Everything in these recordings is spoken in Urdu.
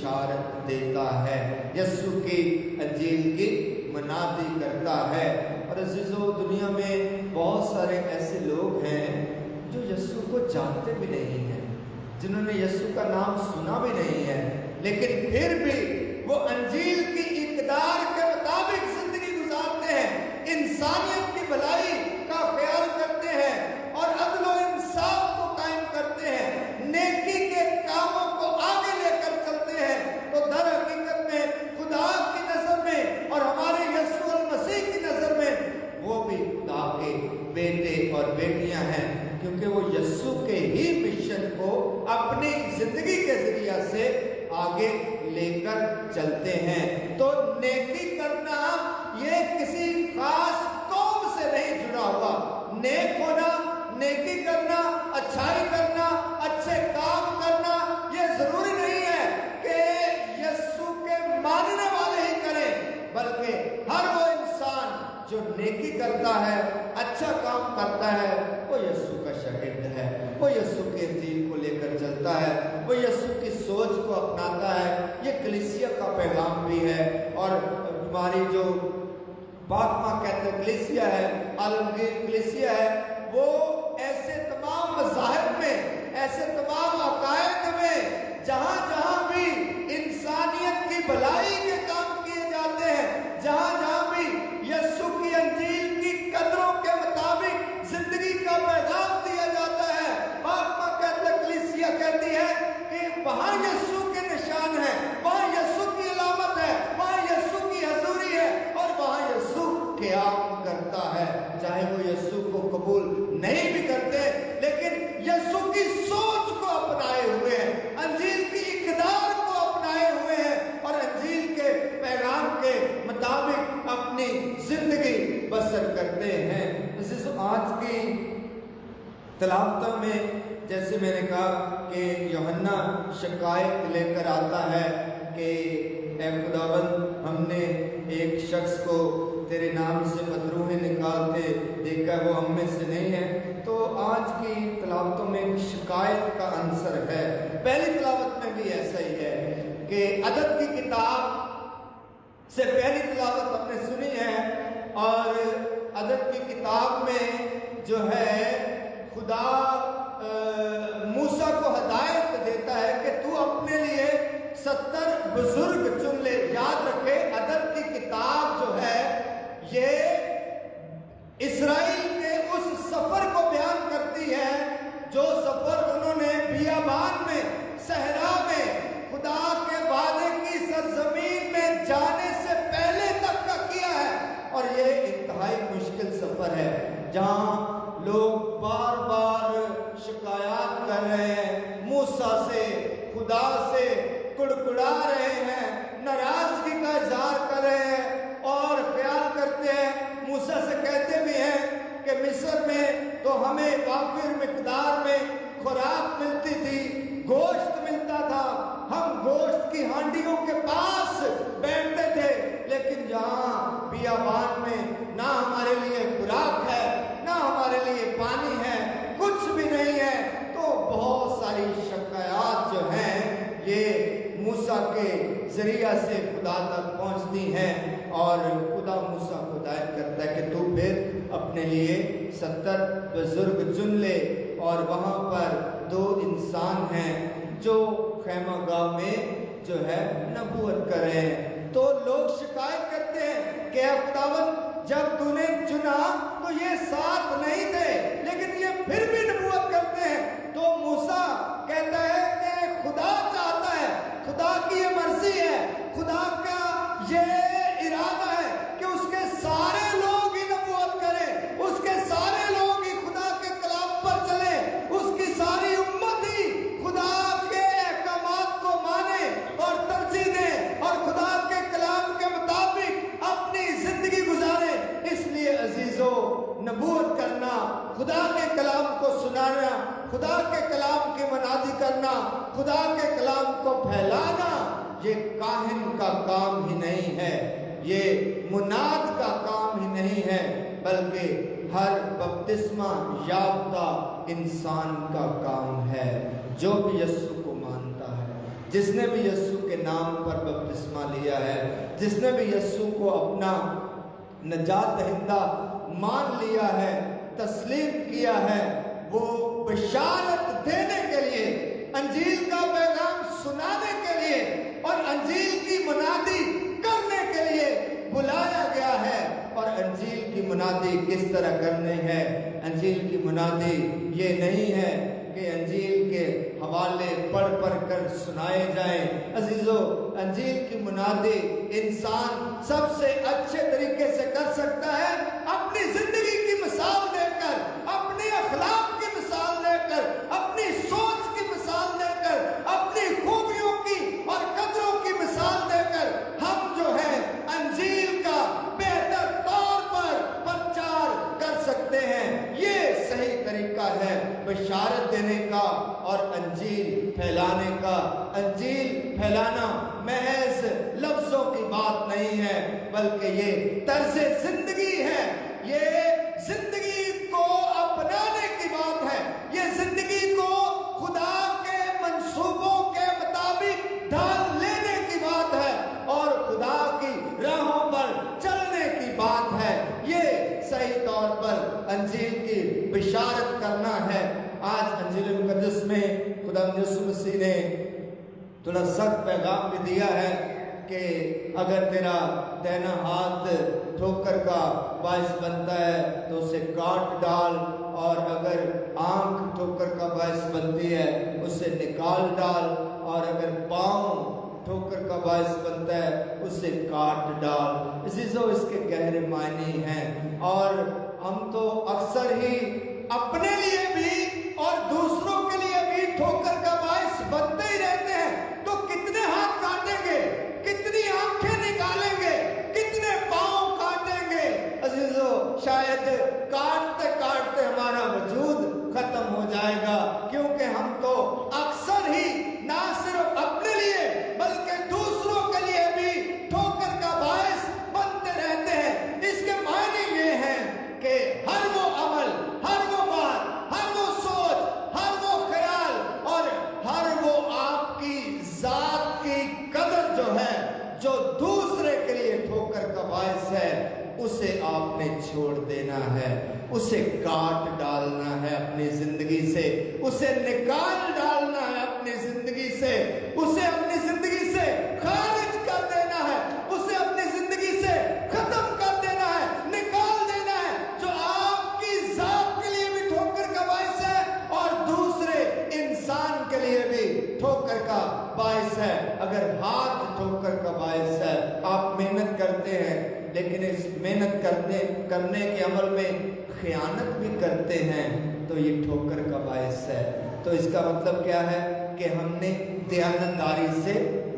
بشارت دیتا ہے، یسوع کی انجیل کی منادی کرتا ہے۔ اور عزیزو، دنیا میں بہت سارے ایسے لوگ ہیں جو یسوع کو جانتے بھی نہیں ہیں، جنہوں نے یسوع کا نام سنا بھی نہیں ہے، لیکن پھر بھی وہ انجیل کی اقدار کے مطابق زندگی گزارتے ہیں، انسانیت کی بھلائی کا خیال کرتے ہیں اور عدل و انصاف کو قائم کرتے ہیں، نیکی کے کاموں کو آگے لے کر چلتے ہیں۔ تو در حقیقت میں خدا کی نظر میں اور ہمارے یسوع المسیح کی نظر میں وہ بھی خدا کے بیٹے اور بیٹیاں ہیں، کیونکہ وہ یسوع کے ہی مشن کو اپنی زندگی کے ذریعہ سے آگے لے کر چلتے ہیں۔ تو نیکی کرنا یہ کسی خاص قوم سے نہیں جڑا ہوا۔ نیک ہونا، نیکی کرنا، اچھائی کرنا، اچھے کام کرنا یہ ضروری نہیں ہے کہ یسوع کے ماننے والے ہی کریں، بلکہ ہر وہ انسان جو نیکی کرتا ہے، اچھا کام کرتا ہے، وہ یسوع کا شاگرد ہے، وہ یسوع کے انجیل کو لے کر چلتا ہے، وہ یسوع کی سوچ کو اپناتا ہے۔ یہ کلیسیا کا پیغام بھی ہے، اور ہماری جو پاک ماں کہتے ہیں کلیسیا ہے، عالمگیر کلیسیا ہے، وہ ایسے تمام مذاہب میں، ایسے تمام عقائد میں جہاں جہاں بھی انسانیت کی بھلائی کے کام کیے جاتے ہیں، جہاں جہاں بھی یسوع کی انجیل کی قدروں کے مطابق زندگی کا پیغام دیا جاتا ہے، پاک ماں کہتے ہیں کلیسیا کہتی ہے کہ وہاں یسوع کے نشان ہیں، وہاں یسوع کی علامت ہے، وہاں یسوع کی حضوری ہے، اور وہاں یسوع قیام کرتا ہے۔ چاہے وہ یسوع کو قبول نہیں بھی کرتے، لیکن یسوع کی سوچ کو اپنائے ہوئے ہیں، انجیل کی اقدار کو اپنائے ہوئے ہیں، اور انجیل کے پیغام کے مطابق اپنی زندگی بسر کرتے ہیں۔ آج کی تلاوتوں میں جیسے میں نے کہا کہ یوحنا شکایت لے کر آتا ہے کہ اے خداوند، ہم نے ایک شخص کو تیرے نام سے مطروحیں نکالتے دیکھا، وہ ہم میں سے نہیں ہے۔ تو آج کی تلاوتوں میں ایک شکایت کا عنصر ہے۔ پہلی تلاوت میں بھی ایسا ہی ہے کہ عدد کی کتاب سے پہلی تلاوت ہم نے سنی ہے، اور عدد کی کتاب میں جو ہے خدا موسیٰ کو ہدایت دیتا ہے کہ تو اپنے لیے 70 بزرگ چن لے۔ یاد رکھے، عدد کی کتاب جو ہے یہ اسرائیل کے اس سفر کو بیان کرتی ہے جو سفر انہوں نے بیابان میں، صحرا میں، خدا کے وعدے کی سرزمین میں جانے سے پہلے تک کا کیا ہے۔ اور یہ انتہائی مشکل سفر ہے جہاں لوگ بار بار شکایات کر رہے ہیں، موسیٰ سے، خدا سے کڑکڑا رہے ہیں، ناراضگی کا اظہار کر رہے ہیں، اور خیال کرتے ہیں، موسیٰ سے کہتے بھی ہیں کہ مصر میں تو ہمیں وافر مقدار میں خوراک ملتی تھی، گوشت ملتا تھا، ہم گوشت کی ہانڈیوں کے پاس بیٹھتے تھے، لیکن یہاں بیابان میں نہ ہمارے لیے خوراک ہے، نہ ہمارے لیے پانی ہے، کچھ بھی نہیں ہے۔ تو بہت ساری شکایات جو ہیں یہ موسیٰ کے ذریعہ سے خدا تک پہنچتی ہیں، اور خدا موسیٰ کو ہدایت کرتا ہے کہ تو پھر اپنے لیے 70 بزرگ چن لے، اور وہاں پر 2 انسان ہیں جو خیمہ گاہ میں جو ہے نبوت کر رہے ہیں۔ تو لوگ شکایت کرتے ہیں کہ اے خداوند، جب تو نے چنا تو یہ ساتھ نہیں تھے، لیکن یہ پھر بھی نبوت کرتے ہیں۔ تو موسیٰ کہتا ہے کہ خدا چاہتا ہے، خدا کی یہ مرضی ہے، خدا کا یہ ارادہ ہے کہ اس کے سارے لوگ ہی نبوت کریں، اس کے سارے لوگ ہی خدا کے کلام پر چلیں، اس کی ساری امت ہی خدا کے احکامات کو مانے اور ترجیح دے اور خدا کے کلام کے مطابق اپنی زندگی گزارے۔ اس لیے عزیزو، نبوت کرنا، خدا کے کلام کو سنانا، خدا کے کلام کی منادی کرنا، خدا کے کلام کو پھیلانا، یہ کاہن کا کام ہی نہیں ہے، یہ مناد کا کام ہی نہیں ہے، بلکہ ہر بپتسمہ یافتہ انسان کا کام ہے جو بھی یسوع کو مانتا ہے، جس نے بھی یسوع کے نام پر بپتسمہ لیا ہے، جس نے بھی یسوع کو اپنا نجات دہندہ مان لیا ہے، تسلیم کیا ہے، وہ بشارت دینے کے لیے، انجیل کا پیغام سنانے کے لیے اور انجیل کی منادی کرنے کے لیے بلایا گیا ہے۔ اور انجیل کی منادی کس طرح کرنی ہے؟ انجیل کی منادی یہ نہیں ہے کہ انجیل کے حوالے پڑھ پڑھ کر سنائے جائیں۔ عزیزو، انجیل کی منادی انسان سب سے اچھے طریقے سے کر سکتا ہے اپنی زندگی کی مثال دے کر، اپنے اخلاق کی مثال دے کر، اپنی سوچ کی مثال دے کر، اپنی خوبیوں کی اور قدروں کی مثال دے کر ہم جو ہے انجیل کا بہتر طور پر پرچار کر سکتے ہیں۔ یہ صحیح طریقہ ہے بشارت دینے کا اور انجیل پھیلانے کا۔ انجیل پھیلانا محض لفظوں کی بات نہیں ہے، بلکہ یہ طرز زندگی ہے، یہ زندگی کو اپنانے کی بات ہے، یہ زندگی کو خدا کے منصوبوں کے مطابق ڈھال لینے کی بات ہے اور خدا کی راہوں پر چلنے کی بات ہے۔ یہ صحیح طور پر انجیل کی بشارت کرنا ہے۔ آج انجیل مقدس میں خدا یسوع مسیح نے تھوڑا سخت پیغام بھی دیا ہے کہ اگر تیرا دہنا ہاتھ ٹھوکر کا باعث بنتا ہے تو اسے کاٹ ڈال، اور اگر آنکھ ٹھوکر کا باعث بنتی ہے اسے نکال ڈال، اور اگر پاؤں ٹھوکر کا باعث بنتا ہے اسے کاٹ ڈال۔ عزیزو، اس کے گہرے معنی ہیں، اور ہم تو اکثر ہی اپنے لیے بھی اور دوسروں کے لیے بھی ٹھوکر کا باعث بنتے ہی رہتے ہیں۔ تو کتنے ہاتھ کاٹیں گے، کتنی آنکھیں نکالیں گے، کتنے پاؤں کاٹیں گے؟ عزیزو، شاید کاٹتے کاٹتے ہمارا وجود ختم ہو جائے گا، کیونکہ ہم تو اکثر ہی نہ صرف اپنے لیے بلکہ دوسروں کے لیے بھی ٹھوکر کا باعث بنتے رہتے ہیں۔ اس کے معنی یہ ہیں کہ ہر وہ عمل، ہر وہ بات، ہر وہ سوچ، ہر وہ خیال اور ہر وہ آپ کی ذات کی قدر جو ہے، جو دوسرے کے لیے ٹھوکر کا باعث ہے، اسے آپ نے چھوڑ دینا ہے، اسے کاٹ ڈالنا ہے اپنی زندگی سے، اسے نکال ڈالنا ہے اپنی زندگی سے، اسے اپنی زندگی سے خارج کر دینا ہے، اسے اپنی زندگی سے ختم کر دینا ہے، نکال دینا ہے، جو آپ کی ذات کے لیے بھی ٹھوکر کا باعث ہے اور دوسرے انسان کے لیے بھی ٹھوکر کا باعث ہے۔ اگر ہاتھ ٹھوکر کا باعث ہے، آپ محنت کرتے ہیں لیکن اس محنت کرنے کے عمل میں خیانت بھی کرتے ہیں، تو یہ ٹھوکر کا باعث ہے۔ تو اس کا مطلب کیا ہے کہ ہم نے دیانتداری سے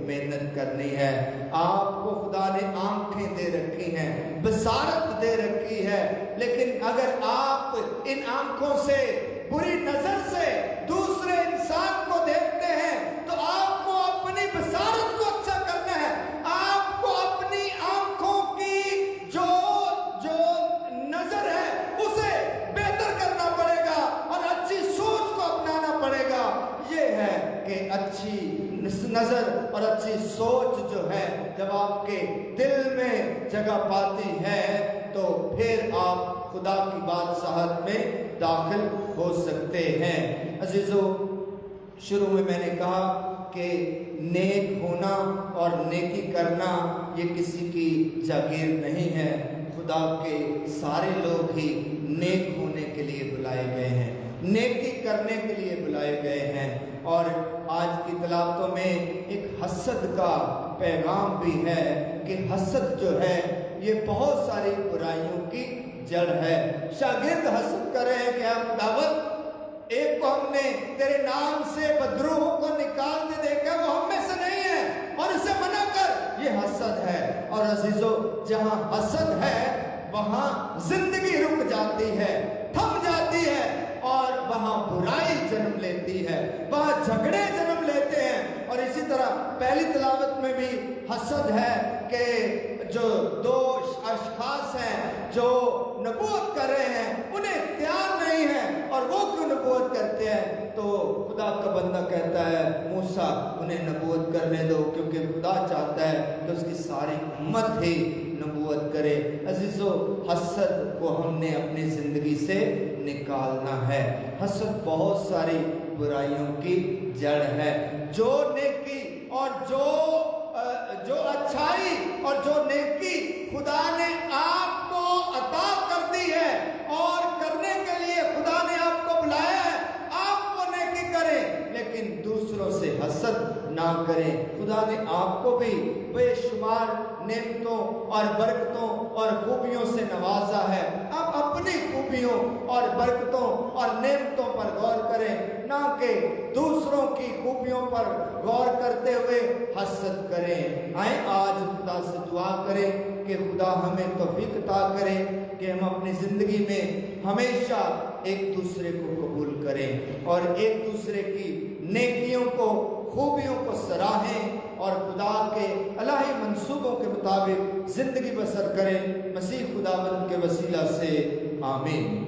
محنت کرنی ہے۔ آپ کو خدا نے آنکھیں دے رکھی ہیں، بصارت دے رکھی ہے، لیکن اگر آپ ان آنکھوں سے بری نظر سے دوسرے انسان کو دیکھتے ہیں تو آپ کو اپنی بصارت کو اچھا کرنا ہے، آپ کو اپنی آنکھوں کی جو نظر ہے اسے بہتر کرنا پڑے گا اور اچھی سوچ کو اپنانا پڑے گا۔ یہ ہے کہ اچھی نظر اور اچھی سوچ جو ہے جب آپ کے دل میں جگہ پاتی ہے تو پھر آپ خدا کی بادشاہت میں داخل ہو سکتے ہیں۔ عزیزو، شروع میں نے کہا کہ نیک ہونا اور نیکی کرنا یہ کسی کی جاگیر نہیں ہے، خدا کے سارے لوگ ہی نیک ہونے کے لیے بلائے گئے ہیں، نیکی کرنے کے لیے بلائے گئے ہیں۔ اور آج کی تلاوتوں میں ایک حسد کا پیغام بھی ہے کہ حسد جو ہے یہ بہت ساری برائیوں کی جڑ ہے۔ شاگرد حسد کر رہے ہیں کہ ہم دعوت ایک کو ہم نے تیرے نام سے بدروحوں کو نکالتے دیکھا، وہ ہم میں سے نہیں ہے اور اسے منع کر، یہ حسد ہے۔ اور عزیزو، جہاں حسد ہے وہاں زندگی رک جاتی ہے، تھم جاتی ہے، اور وہاں برائی جنم لیتی ہے، وہاں جھگڑے جنم لیتے ہیں۔ اور اسی طرح پہلی تلاوت میں بھی حسد ہے کہ جو دو اشخاص ہیں جو نبوت کر رہے ہیں انہیں اختیار نہیں ہے، اور وہ کیوں نبوت کرتے ہیں؟ تو خدا خدا کا بندہ کہتا ہے موسیٰ انہیں نبوت کرنے دو، کیونکہ خدا چاہتا ہے کہ اس کی ساری امت ہی نبوت کرے۔ عزیزو، حسد کو ہم نے اپنی زندگی سے نکالنا ہے۔ حسد بہت ساری برائیوں کی جڑ ہے۔ جو نیکی اور جو اچھائی اور جو نیکی خدا نے آپ کو عطا کر دی ہے اور کرنے کے لیے خدا نے آپ کو بلایا ہے، آپ وہ نیکی کریں، لیکن دوسروں سے حسد نہ کریں۔ خدا نے آپ کو بھی بے شمار نعمتوں اور برکتوں اور خوبیوں سے نوازا ہے۔ آپ اپنی خوبیوں اور برکتوں اور نعمتوں پر غور کریں، نہ کہ دوسروں کی خوبیوں پر غور کرتے ہوئے حسد کریں۔ آئیں آج خدا سے دعا کریں کہ خدا ہمیں توفیق عطا کرے کہ ہم اپنی زندگی میں ہمیشہ ایک دوسرے کو قبول کریں اور ایک دوسرے کی نیکیوں کو، خوبیوں کو سراہیں اور خدا کے الہی منصوبوں کے مطابق زندگی بسر کریں۔ مسیح خداوند کے وسیلہ سے آمین۔